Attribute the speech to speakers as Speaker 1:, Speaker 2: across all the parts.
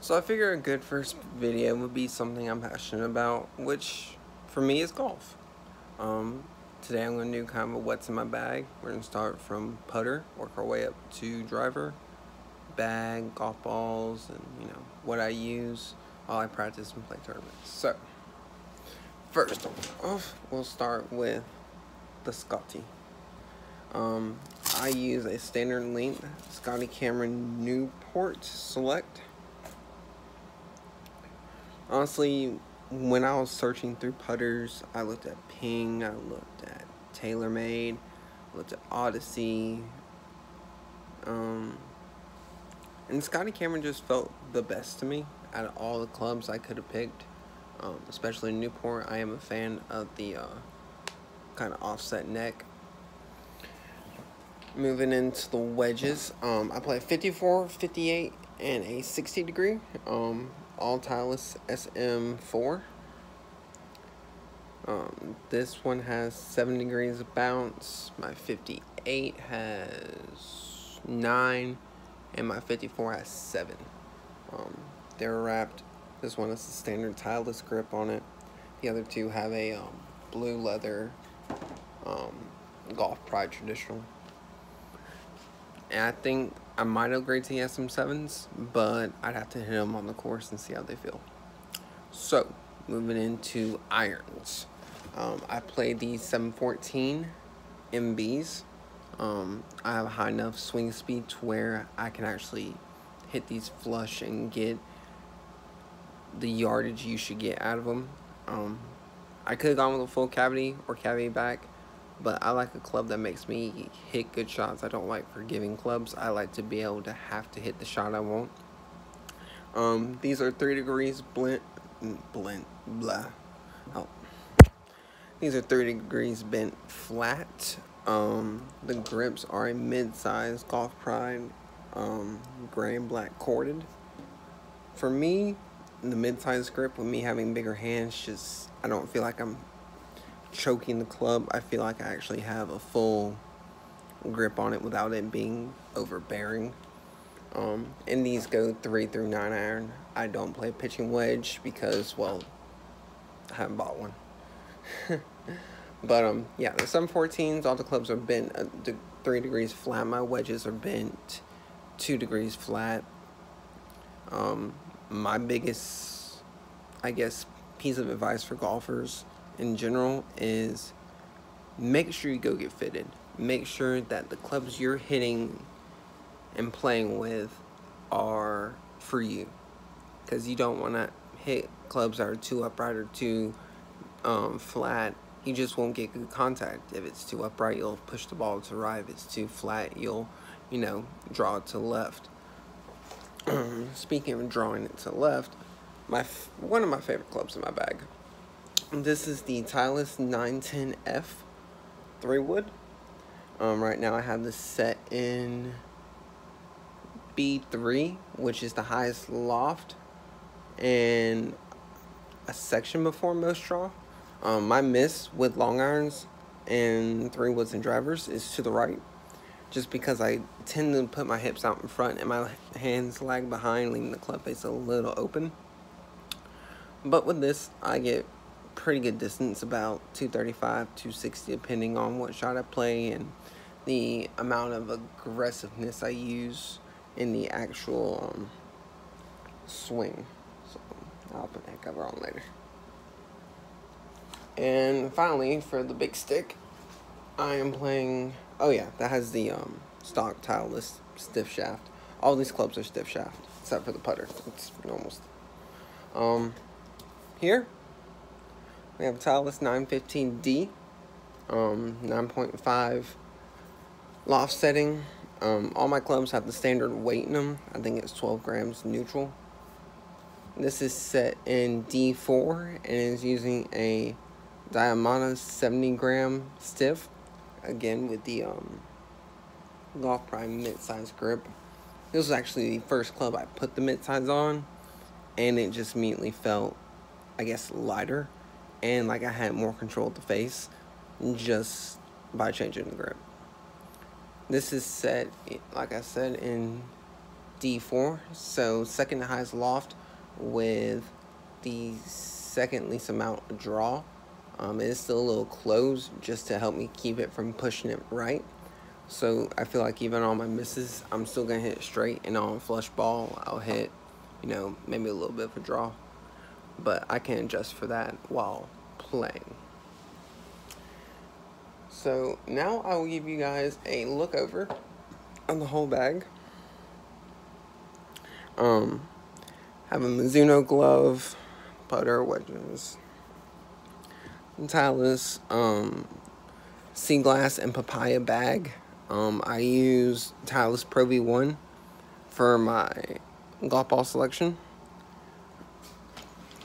Speaker 1: So I figure a good first video would be something I'm passionate about, which for me is golf. Um, Today I'm going to do kind of a what's in my bag. We're going to start from putter, work our way up to driver, bag, golf balls, and what I use while I practice and play tournaments. So first off, we'll start with the Scotty. I use a standard length Scotty Newport Select. Honestly, when I was searching through putters, I looked at Ping, I looked at TaylorMade, looked at Odyssey, and Scotty just felt the best to me out of all the clubs I could have picked, especially Newport. I am a fan of the kind of offset neck. Moving into the wedges, I play 54, 58, and a 60 degree. All Titleist SM4. This one has 7 degrees of bounce. My 58 has 9, and my 54 has 7. They're wrapped. This one has a standard Titleist grip on it. The other two have a blue leather Golf Pride traditional. And I think I might upgrade to the SM7s, but I'd have to hit them on the course and see how they feel. So, moving into irons. I play the 714 MBs. I have a high enough swing speed to where I can actually hit these flush and get the yardage you should get out of them. I could have gone with a full cavity or cavity back, but I like a club that makes me hit good shots. I don't like forgiving clubs. I like to be able to have to hit the shot I want. These are 3 degrees These are 3 degrees bent flat. The grips are a mid-size Golf Pride, gray and black corded. For me, the mid-size grip, with me having bigger hands, I don't feel like I'm choking the club. I feel like I actually have a full grip on it without it being overbearing. And these go 3 through 9 iron. I don't play pitching wedge because, well, I haven't bought one. But yeah, the 714s, all the clubs are bent 3 degrees flat. My wedges are bent 2 degrees flat. My biggest, I guess, piece of advice for golfers in general is make sure you go get fitted. Make sure that the clubs you're hitting and playing with are for you, because you don't want to hit clubs that are too upright or too flat. You just won't get good contact. If it's too upright, you'll push the ball to the right. If it's too flat, you'll draw it to the left. Speaking of drawing it to the left, one of my favorite clubs in my bag. This is the Titleist 910F 3-wood. Right now I have this set in B3, which is the highest loft, and a section before most draw. My miss with long irons and 3-woods and drivers is to the right, just because I tend to put my hips out in front and my hands lag behind, leaving the club face a little open. But with this, I get pretty good distance, about 235, 260, depending on what shot I play and the amount of aggressiveness I use in the actual swing. So I'll put that cover on later. And finally, for the big stick, I am playing, oh yeah, that has the stock Titleist stiff shaft. All these clubs are stiff shaft, except for the putter. It's normal. Here, we have Titleist 915D, 9.5 loft setting. All my clubs have the standard weight in them. I think it's 12 grams neutral. This is set in D4 and is using a Diamana 70-gram stiff, again with the Golf Pride mid-size grip. This was actually the first club I put the mid-size on, and it just immediately felt, I guess, lighter, and like I had more control of the face just by changing the grip. This is set, like I said, in D4, so second to highest loft with the second least amount of draw. It is still a little closed just to help me keep it from pushing it right. So I feel like even on my misses, I'm still going to hit it straight, and on flush ball, I'll hit, you know, maybe a little bit of a draw. But I can adjust for that while playing. So now I will give you guys a look over on the whole bag. Have a Mizuno glove, putter, wedges, Titleist, sea glass and papaya bag. I use Titleist Pro V1 for my golf ball selection.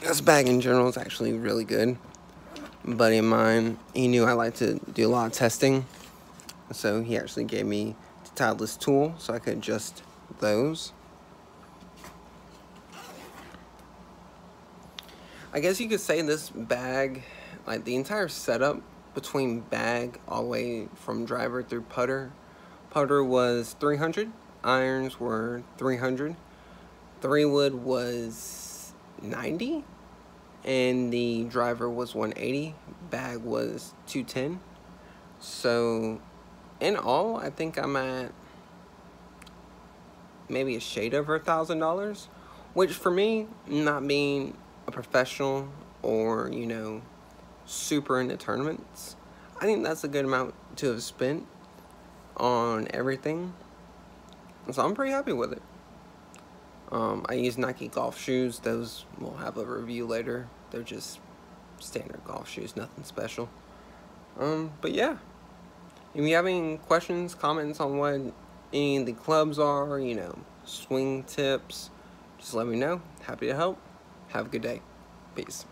Speaker 1: This bag in general is actually really good. A buddy of mine, he knew I like to do a lot of testing, so he actually gave me the Titleist tool so I could adjust those. I guess you could say this bag, like the entire setup between bag all the way from driver through putter. Putter was 300, irons were 300, 3-wood was 90, and the driver was 180, bag was 210. So in all, I think I'm at maybe a shade over $1,000, which for me, not being a professional or, you know, super into tournaments, I think that's a good amount to have spent on everything. So I'm pretty happy with it. I use Nike golf shoes. Those we'll have a review later. They're just standard golf shoes, nothing special. But yeah, if you have any questions, comments on what any of the clubs are, you know, swing tips, just let me know. Happy to help. Have a good day. Peace.